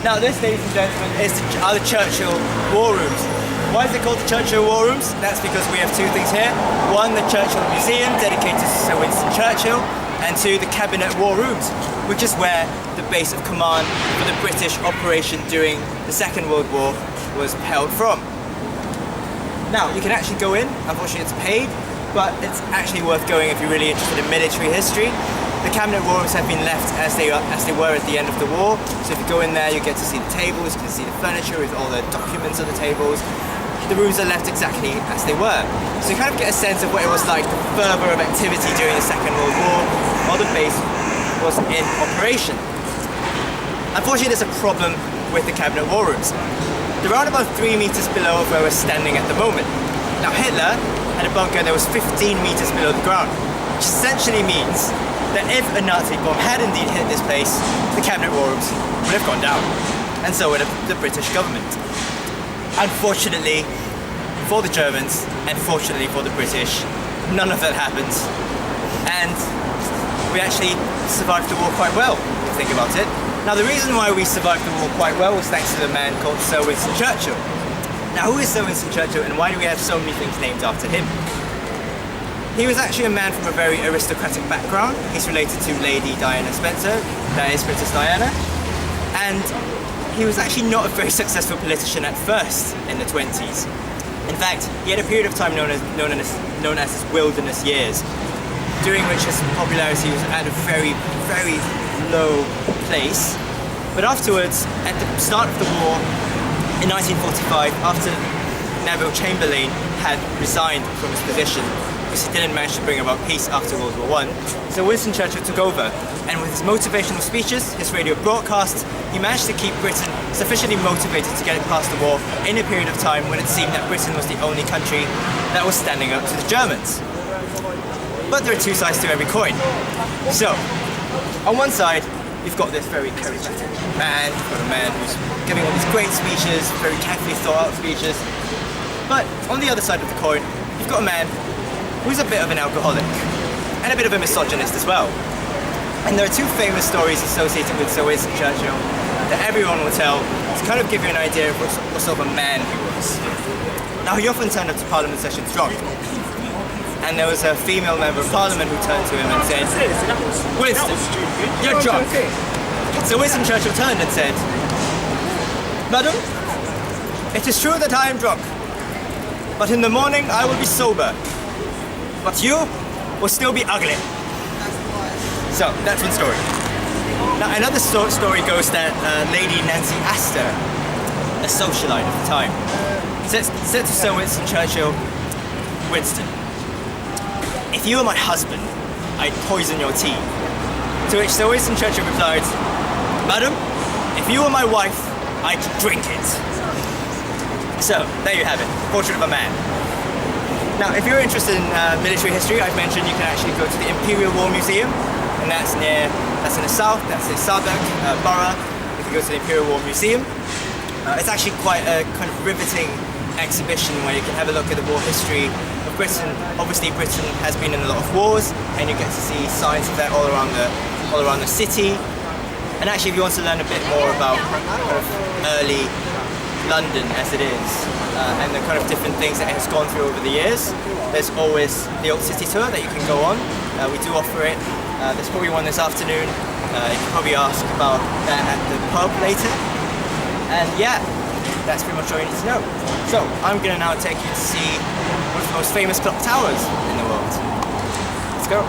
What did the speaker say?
Now this, ladies and gentlemen, are the Churchill War Rooms. Why is it called the Churchill War Rooms? That's because we have two things here. One, the Churchill Museum, dedicated to Sir Winston Churchill, and two, the Cabinet War Rooms, which is where the base of command for the British operation during the Second World War was held from. Now, you can actually go in. Unfortunately, it's paid, but it's actually worth going if you're really interested in military history. The Cabinet War Rooms have been left as they were at the end of the war. So if you go in there, you get to see the tables, you can see the furniture with all the documents on the tables. The rooms are left exactly as they were. So you kind of get a sense of what it was like, the fervour of activity during the Second World War while the base was in operation. Unfortunately, there's a problem with the Cabinet War Rooms. They're around about 3 meters below where we're standing at the moment. Now Hitler had a bunker that was 15 meters below the ground, which essentially means that if a Nazi bomb had indeed hit this place, the Cabinet War Rooms would have gone down, and so would have the British government. Unfortunately for the Germans, and fortunately for the British, none of that happened, and we actually survived the war quite well, if you think about it. Now the reason why we survived the war quite well was thanks to the man called Sir Winston Churchill. Now who is Sir Winston Churchill, and why do we have so many things named after him? He was actually a man from a very aristocratic background. He's related to Lady Diana Spencer, that is Princess Diana, and he was actually not a very successful politician at first in the 20s. In fact, he had a period of time known as his wilderness years, during which his popularity was at a very, very low place. But afterwards, at the start of the war, in 1945, after Neville Chamberlain had resigned from his position, because he didn't manage to bring about peace after World War I. So Winston Churchill took over, and with his motivational speeches, his radio broadcasts, he managed to keep Britain sufficiently motivated to get it past the war in a period of time when it seemed that Britain was the only country that was standing up to the Germans. But there are two sides to every coin. So, on one side, you've got this very charismatic man, you've got a man who's giving all these great speeches, very carefully thought out speeches. But on the other side of the coin, you've got a man who's a bit of an alcoholic, and a bit of a misogynist as well. And there are two famous stories associated with Sir Winston Churchill that everyone will tell to kind of give you an idea of what sort of a man he was. Now he often turned up to Parliament sessions drunk, and there was a female member of Parliament who turned to him and said, "Winston, you're drunk." So Winston Churchill turned and said, "Madam, it is true that I am drunk, but in the morning I will be sober. But you will still be ugly." So, that's one story. Now, another story goes that Lady Nancy Astor, a socialite at the time, said to Sir Winston Churchill, "Winston, if you were my husband, I'd poison your tea." To which Sir Winston Churchill replied, "Madam, if you were my wife, I'd drink it." So, there you have it, portrait of a man. Now, if you're interested in military history, I've mentioned you can actually go to the Imperial War Museum, and that's in the south, that's in Southwark Borough. You can go to the Imperial War Museum. It's actually quite a kind of riveting exhibition where you can have a look at the war history of Britain. Obviously, Britain has been in a lot of wars, and you get to see signs of that all around the city. And actually, if you want to learn a bit more about kind of early London as it is, and the kind of different things that it has gone through over the years, there's always the Old City tour that you can go on. We do offer it. There's probably one this afternoon. You can probably ask about that at the pub later. And yeah, that's pretty much all you need to know. So I'm going to now take you to see one of the most famous clock towers in the world. Let's go.